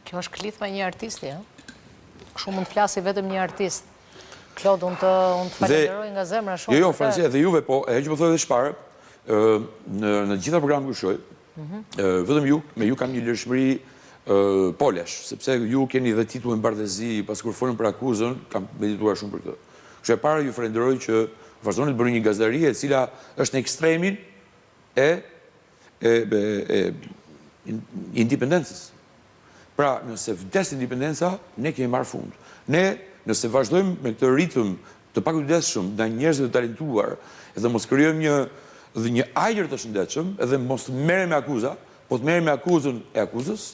Kjo është klith me një artisti, shumë mund të flasi vetëm një artist. Klod, unë të falenderoj nga zemra shumë. Jo, Francia, dhe juve, po, e që po thoi dhe shpare, në gjitha programë kërshoj, vetëm ju, me ju kam një lirshmëri polesh, sepse ju keni dhe titullin bardhëzi, pas kur folën për akuzën, kam medituar shumë për këtë. Kështu e para ju falenderoj që vazhdoni të bëni një gazetari e cila është në ekstremin e independencës. Pra, nëse vdes independenca, ne kemi marrë fund. Ne, nëse vazhdojmë me këtë ritëm të pakujdesshëm ndaj njerëzve të talentuar, edhe mos krijojmë një ajër të shëndetshëm, edhe mos të merrem me akuza, po të merrem me akuzën e akuzës,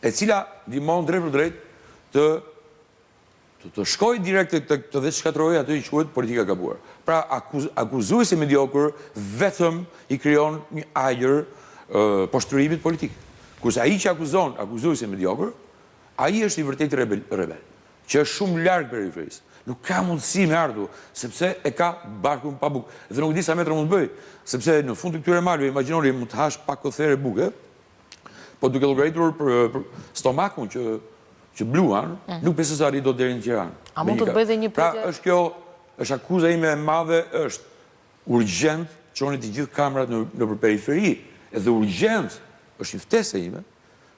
e cila ndihmon drejt për drejt të shkojë direkt të dhe shkatërrojë atë që quhet politika e gabuar. Pra, akuzuesi mediokër vetëm i krijon një ajër poshtërimit politik. Kurse ai që akuzuesi mediokër, ai është i vërtet rebel, që është shumë larg periferisë. Nuk ka mundësi me ardhu, sepse e ka barkun pa bukë. Dhe nuk di sa metra mund të bëj, sepse në fund të këtyre malve, imagjinoni mund të hash pak këthere buke, po duke llogaritur për stomakun që bluan, nuk besoj se arrit dot deri në Tiranë. A mund të bëj dhe një pyetje? Pra, është kjo, është akuza ime e madhe, është urgjent çoni të gjithë kamerat nëpër periferi, edhe urgjent është një ftesë ime,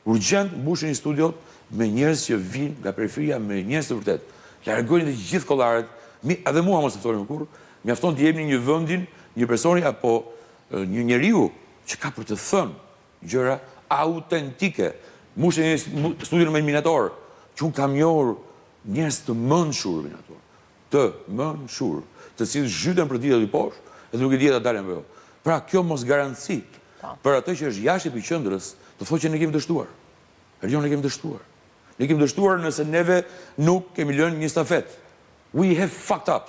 urgjent mbusheni studiot me njerëz që vinë nga periferia, me njerëz të vërtet. Largojnë të gjithë kollaret, edhe mua mos e thonim kurrë, mjafton të jepni një vendin, një personi apo një njeriu që ka për të thënë gjëra autentike. Mbusheni studion me minator, që unë kam njohur njerëz të mençur minator, të mençur, të cilët zhyten për ditët e poshtë, edhe nuk e dieta dalën me jo. Pra, kjo mos garanci për atë që është jashtë epiqendrës, të thotë që ne kemi dështuar. Ne kemi dështuar. Ne kemi dështuar nëse neve nuk kemi lënë një stafet. We have fucked up.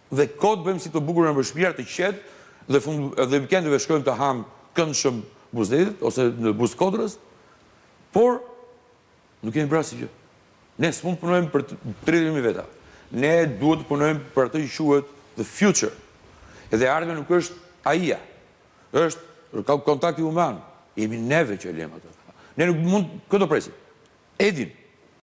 Dhe kot bëjmë si të bukur në shpirar të qetë, dhe vikendeve shkojmë të ham këndshëm Buzdetit, ose në Buzkodrës, por nuk kemi bërë asgjë. Ne s'mund të punojmë për 30.000 veta. Ne duhet të punojmë për atë që quhet the future. Edhe ardhmja nuk është aia. Është kontakti human. Jemi neve që e lëmë atë. Ne nuk mund këtë presim. Edin.